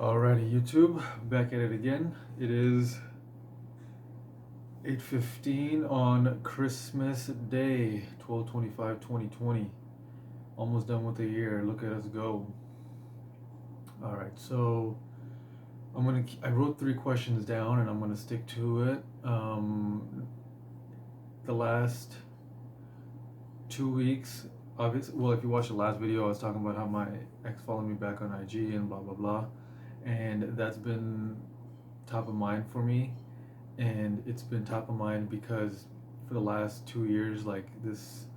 Alrighty, YouTube, back at it again. It is 8:15 on Christmas Day, 12/25/2020. Almost done with the year. Look at us go. All right, so I wrote 3 questions down, and I'm gonna stick to it. The last 2 weeks, obviously, well, if you watched the last video, I was talking about how my ex followed me back on IG and blah blah blah, and that's been top of mind for me. And it's been top of mind because for the last 2 years, like, this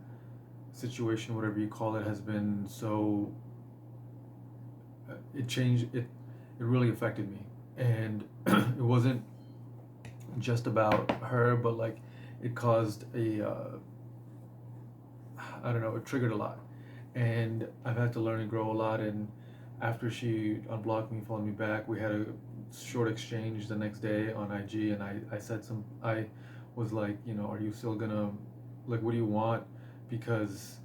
situation, whatever you call it, has been so it changed it. It really affected me, and it wasn't just about her, but like it caused a I don't know, it triggered a lot, and I've had to learn and grow a lot. And after she unblocked me, followed me back, we had a short exchange the next day on IG, and I said I was like, are you still gonna, like, what do you want? Because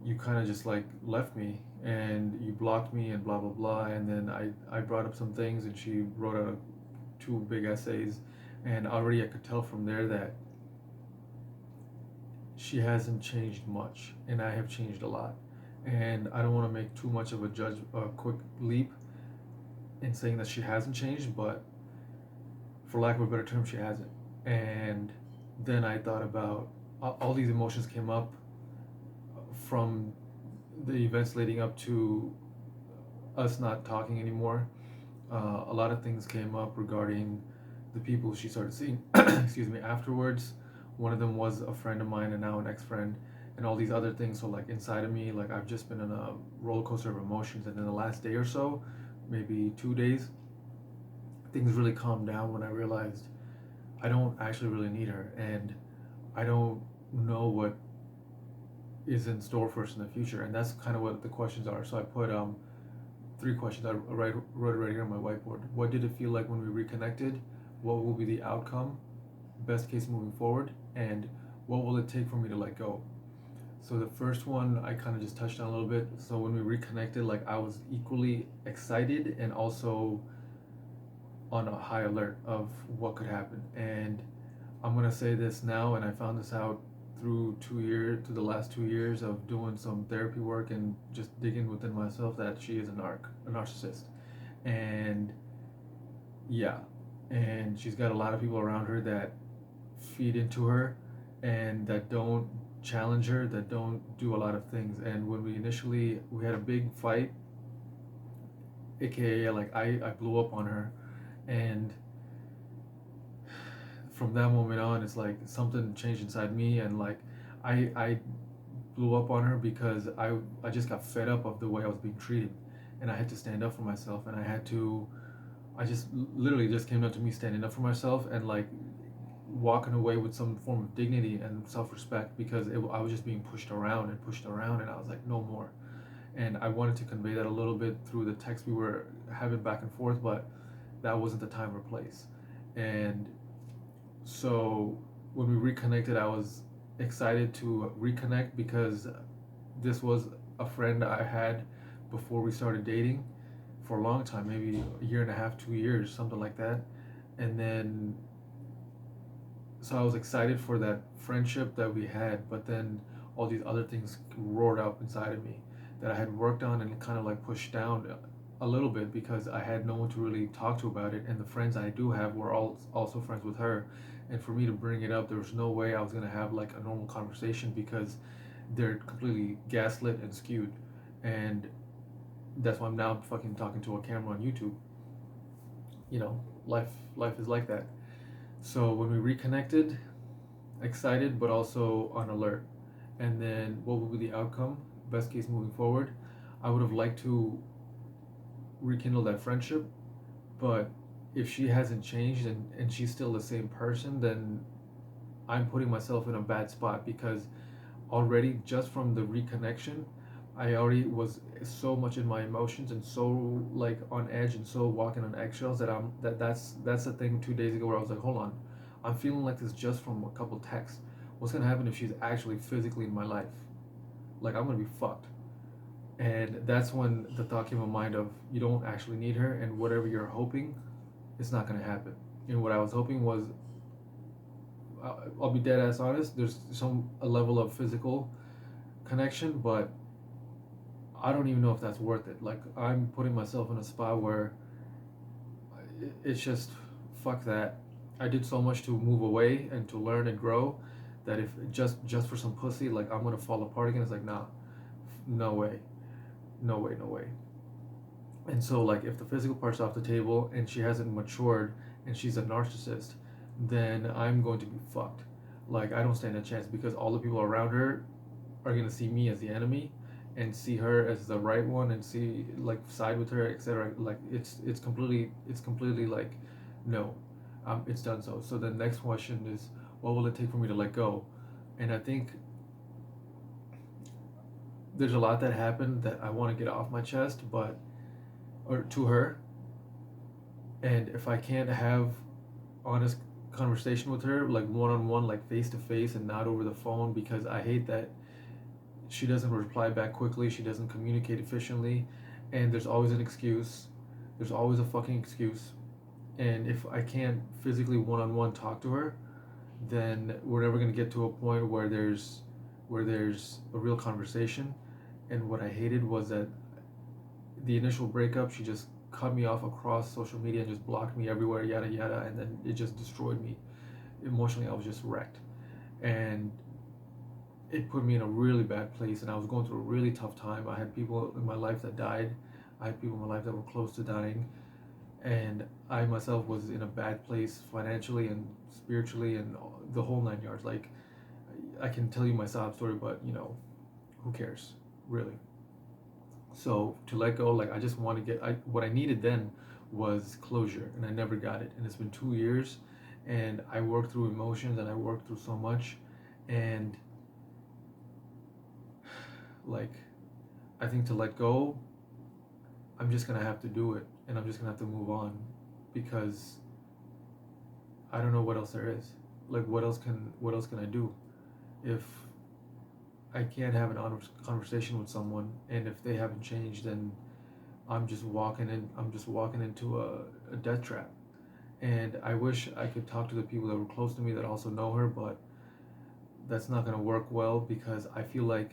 you kind of just like left me and you blocked me and blah blah blah. And then I brought up some things, and she wrote out two big essays, and already I could tell from there that she hasn't changed much, and I have changed a lot. And I don't want to make too much of a quick leap in saying that she hasn't changed, but for lack of a better term, she hasn't. And then I thought about all these emotions came up from the events leading up to us not talking anymore. A lot of things came up regarding the people she started seeing, excuse me, afterwards. One of them was a friend of mine and now an ex-friend, and all these other things. So like inside of me, like I've just been in a roller coaster of emotions. And then the last day or so, maybe 2 days, things really calmed down when I realized I don't actually really need her, and I don't know what is in store for us in the future. And that's kind of what the questions are. So I put 3 questions. I wrote it right here on my whiteboard. What did it feel like when we reconnected? What will be the outcome? Best case moving forward? And what will it take for me to let go? So the first one I kind of just touched on a little bit. So when we reconnected, like, I was equally excited and also on a high alert of what could happen. And I'm gonna say this now, and I found this out through the last 2 years of doing some therapy work and just digging within myself, that she is a narcissist. And yeah, and she's got a lot of people around her that feed into her and that don't challenge her, that don't do a lot of things. And when we had a big fight, aka like I blew up on her. And from that moment on, it's like something changed inside me. And like I blew up on her because I just got fed up of the way I was being treated, and I had to stand up for myself. And I just literally just came down to me standing up for myself and like walking away with some form of dignity and self-respect, because I was just being pushed around and pushed around, and I was like, no more. And I wanted to convey that a little bit through the text we were having back and forth, but that wasn't the time or place. And so when we reconnected, I was excited to reconnect because this was a friend I had before we started dating for a long time, maybe a year and a half, 2 years, something like that. And then, so I was excited for that friendship that we had, but then all these other things roared up inside of me that I had worked on and kind of like pushed down a little bit because I had no one to really talk to about it. And the friends I do have were all also friends with her. And for me to bring it up, there was no way I was going to have like a normal conversation because they're completely gaslit and skewed. And that's why I'm now fucking talking to a camera on YouTube. Life is like that. So when we reconnected, excited but also on alert. And then what would be the outcome? Best case moving forward, I would have liked to rekindle that friendship, but if she hasn't changed and she's still the same person, then I'm putting myself in a bad spot because already just from the reconnection, I already was so much in my emotions and so like on edge and so walking on eggshells that's the thing 2 days ago where I was like, hold on, I'm feeling like this just from a couple texts. What's gonna happen if she's actually physically in my life? Like, I'm gonna be fucked. And that's when the thought came in mind of you don't actually need her, and whatever you're hoping, it's not gonna happen. And what I was hoping was, I'll be dead ass honest. There's some a level of physical connection, but I don't even know if that's worth it. Like I'm putting myself in a spot where it's just fuck that. I did so much to move away and to learn and grow that if just for some pussy, like I'm gonna fall apart again. It's like nah, no way, no way, no way. And so like if the physical part's off the table and she hasn't matured and she's a narcissist, then I'm going to be fucked. Like I don't stand a chance because all the people around her are gonna see me as the enemy and see her as the right one and see like side with her, etc. Like it's completely like no, it's done. So the next question is what will it take for me to let go? And I think there's a lot that happened that I want to get off my chest, but or to her. And if I can't have honest conversation with her, like one on one, like face to face, and not over the phone, because I hate that she doesn't reply back quickly, she doesn't communicate efficiently, and there's always an excuse. There's always a fucking excuse. And if I can't physically one on one talk to her, then we're never gonna get to a point where there's a real conversation. And what I hated was that the initial breakup, she just cut me off across social media and just blocked me everywhere, yada yada, and then it just destroyed me emotionally. I was just wrecked, and it put me in a really bad place. And I was going through a really tough time. I had people in my life that died. I had people in my life that were close to dying, and I myself was in a bad place financially and spiritually and the whole 9 yards. Like I can tell you my sob story, but who cares, really? So to let go, like I just want to get. What I needed then was closure, and I never got it. And it's been 2 years, and I worked through emotions, and I worked through so much, and like I think to let go, I'm just gonna have to do it, and I'm just gonna have to move on, because I don't know what else there is. Like what else can I do if I can't have an honest conversation with someone, and if they haven't changed, then I'm just walking into a death trap. And I wish I could talk to the people that were close to me that also know her, but that's not going to work well because I feel like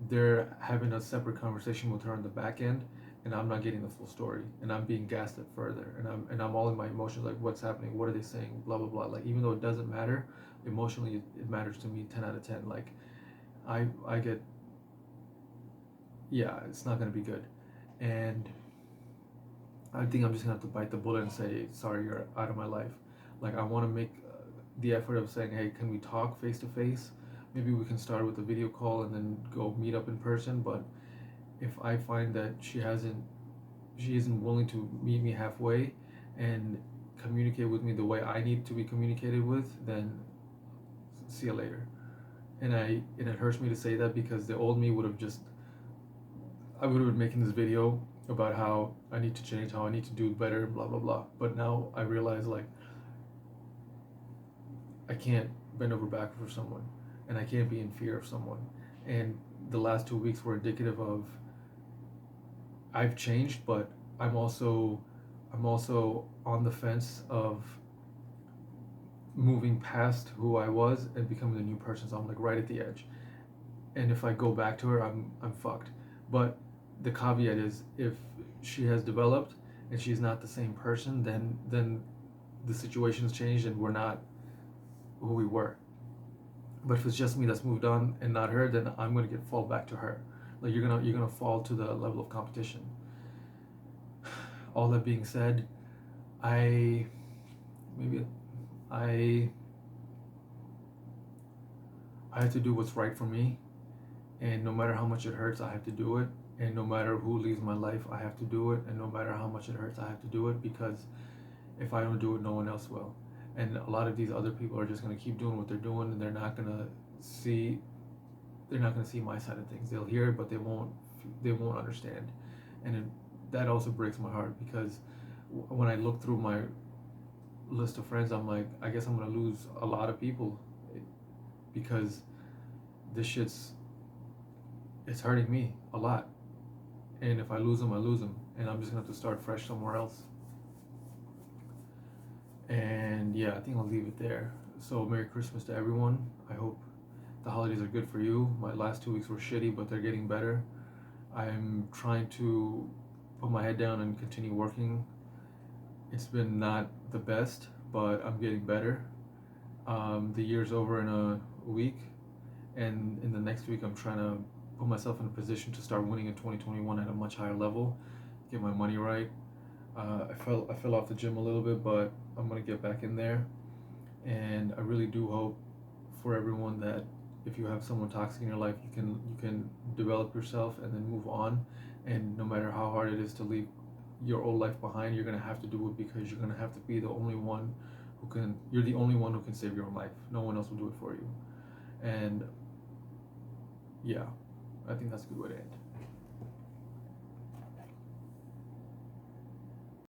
they're having a separate conversation with her on the back end, and I'm not getting the full story, and I'm being gaslit further, and I'm all in my emotions, like what's happening, what are they saying, blah blah blah. Like even though it doesn't matter emotionally, it matters to me 10 out of 10. Like I get, yeah, it's not gonna be good, and I think I'm just gonna have to bite the bullet and say sorry, you're out of my life. Like I want to make the effort of saying, hey, can we talk face to face? Maybe we can start with a video call and then go meet up in person. But if I find that she isn't willing to meet me halfway and communicate with me the way I need to be communicated with, then see you later. And it hurts me to say that because the old me would have just I would have been making this video about how I need to change, how I need to do better, blah blah blah. But now I realize like I can't bend over backwards for someone, and I can't be in fear of someone. And the last 2 weeks were indicative of I've changed, but I'm also on the fence of moving past who I was and becoming a new person. So I'm like right at the edge. And if I go back to her, I'm fucked. But the caveat is if she has developed and she's not the same person, then the situation's changed and we're not who we were. But if it's just me that's moved on and not her, then I'm gonna get fall back to her. Like you're gonna fall to the level of competition. All that being said, I maybe I I have to do what's right for me, and no matter how much it hurts, I have to do it. And no matter who leaves my life, I have to do it. And no matter how much it hurts, I have to do it because if I don't do it, no one else will. And a lot of these other people are just gonna keep doing what they're doing, and see they're not gonna see my side of things. They'll hear it, but they won't understand. And that also breaks my heart because when I look through my list of friends, I'm like, I guess I'm gonna lose a lot of people because this shit's it's hurting me a lot. and if I lose them, I lose them, and I'm just gonna have to start fresh somewhere else. And yeah, I think I'll leave it there. So Merry Christmas to everyone. I hope the holidays are good for you. My last 2 weeks were shitty, but they're getting better. I'm trying to put my head down and continue working. It's been not the best, but I'm getting better. The year's over in a week, and in the next week, I'm trying to put myself in a position to start winning in 2021 at a much higher level, get my money right. I fell off the gym a little bit, but I'm gonna get back in there, and I really do hope for everyone that if you have someone toxic in your life, you can develop yourself and then move on. And no matter how hard it is to leave your old life behind, you're gonna have to do it, because you're gonna have to be the only one who can. You're the only one who can save your own life. No one else will do it for you. And yeah, I think that's a good way to end.